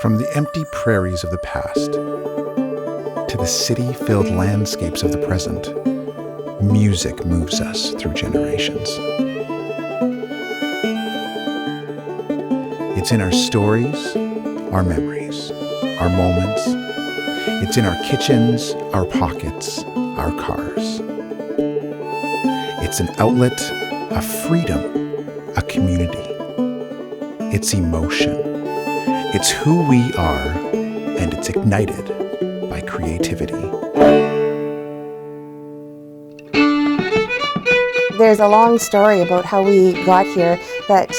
From the empty prairies of the past to the city-filled landscapes of the present, music moves us through generations. It's in our stories, our memories, our moments. It's in our kitchens, our pockets, our cars. It's an outlet, a freedom, a community. It's emotion. It's who we are, and it's ignited by creativity. There's a long story about how we got here that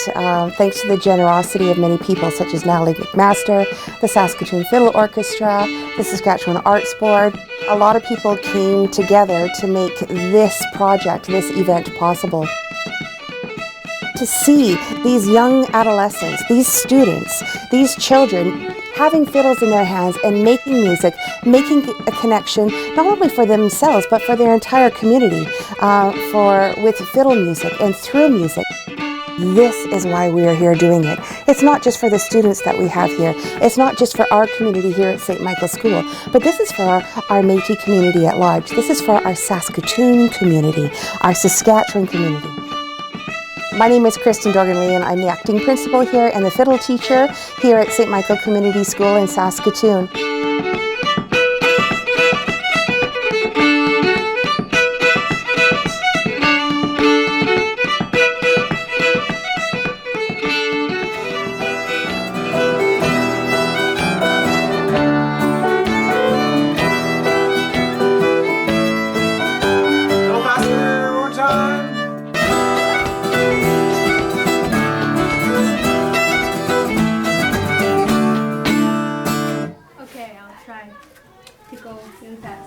thanks to the generosity of many people such as Natalie McMaster, the Saskatoon Fiddle Orchestra, the Saskatchewan Arts Board, a lot of people came together to make this project, this event possible. To see these young adolescents, these students, these children having fiddles in their hands and making music, making a connection not only for themselves but for their entire community with fiddle music and through music. This is why we are here doing it. It's not just for the students that we have here. It's not just for our community here at St. Michael's School, but this is for our Métis community at large. This is for our Saskatoon community, our Saskatchewan community. My name is Kristen Leigh, and I'm the acting principal here and the fiddle teacher here at St. Michael Community School in Saskatoon.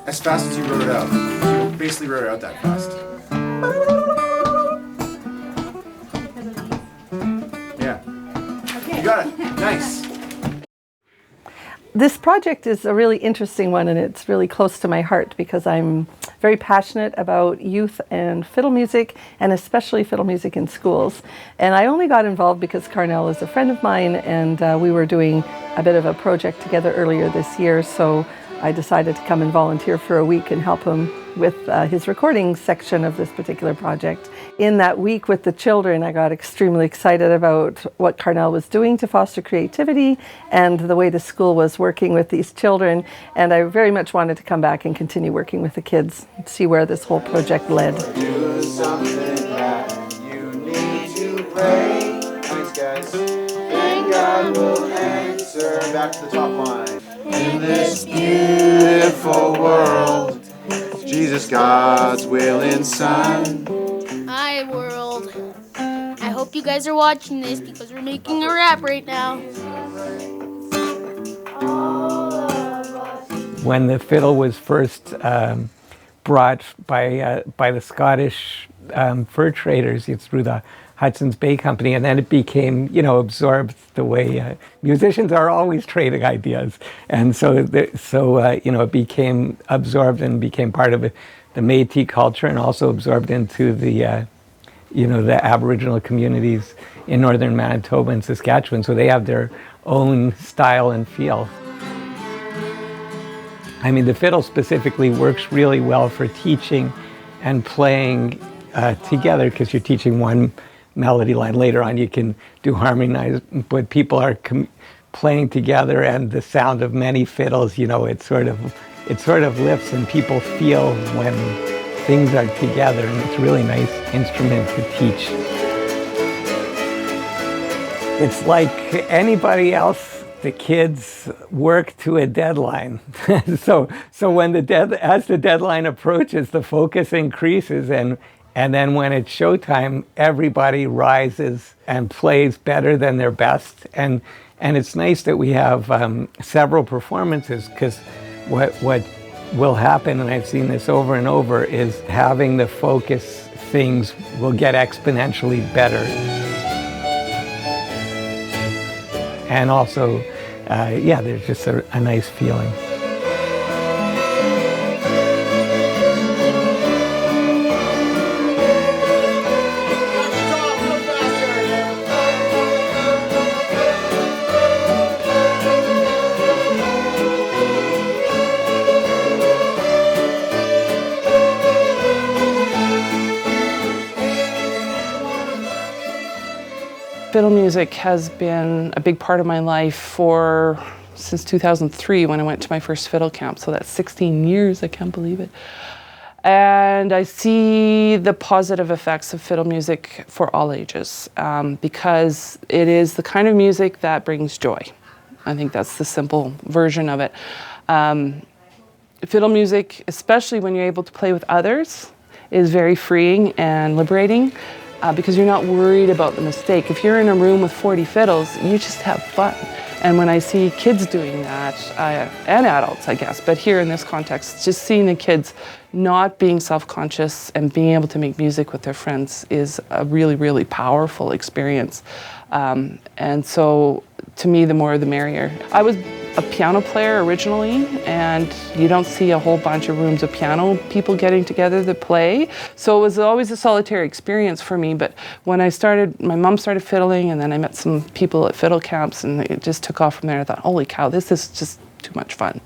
As fast as you wrote it out. You basically wrote it out that fast. Yeah. Okay. You got it. Nice. This project is a really interesting one, and it's really close to my heart because I'm very passionate about youth and fiddle music, and especially fiddle music in schools. And I only got involved because Karrnnel is a friend of mine, and we were doing a bit of a project together earlier this year, so I decided to come and volunteer for a week and help him with his recording section of this particular project. In that week with the children, I got extremely excited about what Karrnnel was doing to foster creativity and the way the school was working with these children. And I very much wanted to come back and continue working with the kids, see where this whole project led. Do something that you need to pray. Thanks, guys. And God will answer. Back to the top line. In this beautiful world, Jesus, God's willing Son. Hi, world. I hope you guys are watching this because we're making a rap right now. When the fiddle was first brought by the Scottish fur traders through the Hudson's Bay Company, and then it became, absorbed the way musicians are always trading ideas, and so it became absorbed and became part of the Métis culture, and also absorbed into the Aboriginal communities in northern Manitoba and Saskatchewan. So they have their own style and feel. I mean, the fiddle specifically works really well for teaching and playing together, because you're teaching one melody line. Later on you can do harmonize, but people are playing together, and the sound of many fiddles, it sort of lifts, and people feel when things are together, and it's a really nice instrument to teach. It's like anybody else, the kids work to a deadline. so when as the deadline approaches, the focus increases, and then when it's showtime, everybody rises and plays better than their best. And it's nice that we have several performances, because what will happen, and I've seen this over and over, is having the focus, things will get exponentially better. And also, there's just a nice feeling. Fiddle music has been a big part of my life since 2003 when I went to my first fiddle camp. So that's 16 years, I can't believe it. And I see the positive effects of fiddle music for all ages because it is the kind of music that brings joy. I think that's the simple version of it. Fiddle music, especially when you're able to play with others, is very freeing and liberating because you're not worried about the mistake. If you're in a room with 40 fiddles, you just have fun. And when I see kids doing that, and adults, I guess, but here in this context, just seeing the kids not being self-conscious and being able to make music with their friends is a really, really powerful experience. And so, to me, the more the merrier. I was a piano player originally, and you don't see a whole bunch of rooms of piano people getting together to play. So it was always a solitary experience for me, but when I started, my mom started fiddling, and then I met some people at fiddle camps, and it just took off from there. I thought, holy cow, this is just too much fun.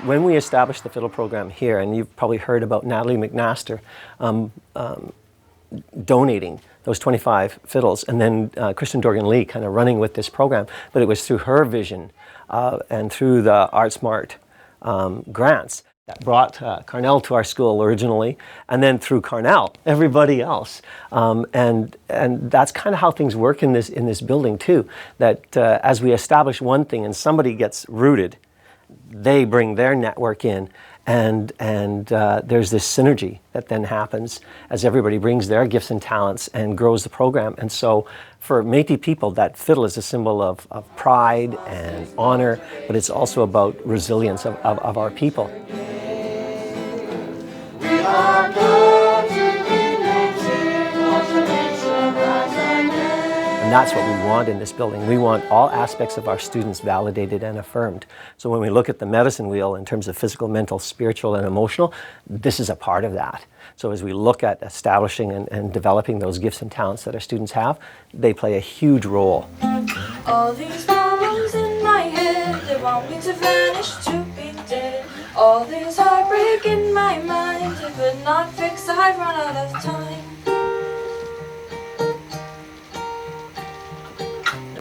When we established the fiddle program here, and you've probably heard about Natalie McMaster donating those 25 fiddles, and then Christian Leigh kind of running with this program, but it was through her vision and through the ArtSmart grants that brought Karrnnel to our school originally, and then through Karrnnel, everybody else. And that's kind of how things work in this building too, that as we establish one thing and somebody gets rooted, they bring their network in, and there's this synergy that then happens as everybody brings their gifts and talents and grows the program. And so for Métis people, that fiddle is a symbol of pride and honor, but it's also about resilience of our people. And that's what we want in this building. We want all aspects of our students validated and affirmed. So when we look at the medicine wheel in terms of physical, mental, spiritual, and emotional, this is a part of that. So as we look at establishing and developing those gifts and talents that our students have, they play a huge role. All these problems in my head, they want me to vanish, to be dead. All this heartbreak in my mind, it would not fix, I've run out of time.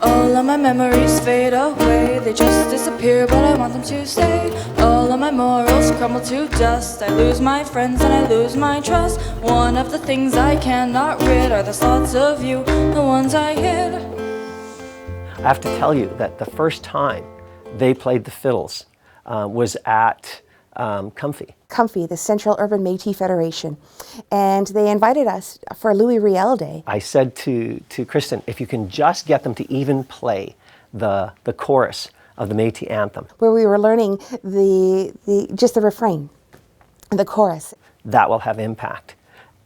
All of my memories fade away, they just disappear, but I want them to stay. All of my morals crumble to dust, I lose my friends and I lose my trust. One of the things I cannot rid are the thoughts of you, the ones I hid. I have to tell you that the first time they played the fiddles was at Comfy, the Central Urban Métis Federation, and they invited us for Louis Riel Day. I said to Kristen, if you can just get them to even play the chorus of the Métis anthem, where we were learning just the refrain, the chorus, that will have impact.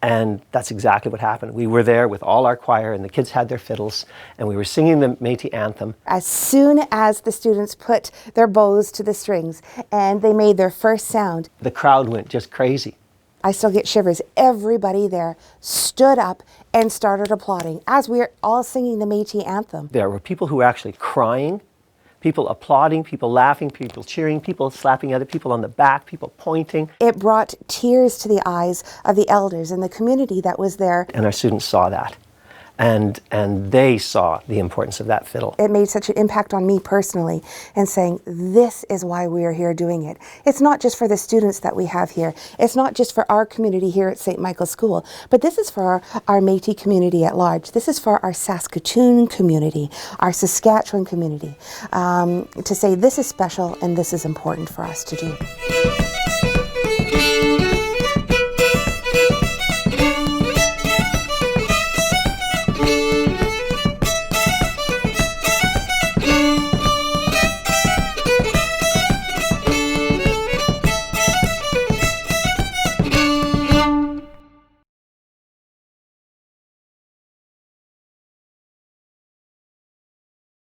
And that's exactly what happened. We were there with all our choir, and the kids had their fiddles, and we were singing the Métis anthem. As soon as the students put their bows to the strings and they made their first sound, the crowd went just crazy. I still get shivers. Everybody there stood up and started applauding as we were all singing the Métis anthem. There were people who were actually crying, people applauding, people laughing, people cheering, people slapping other people on the back, people pointing. It brought tears to the eyes of the elders and the community that was there. And our students saw that. And they saw the importance of that fiddle. It made such an impact on me personally, and saying, this is why we are here doing it. It's not just for the students that we have here. It's not just for our community here at St. Michael's School, but this is for our Métis community at large. This is for our Saskatoon community, our Saskatchewan community, to say this is special and this is important for us to do.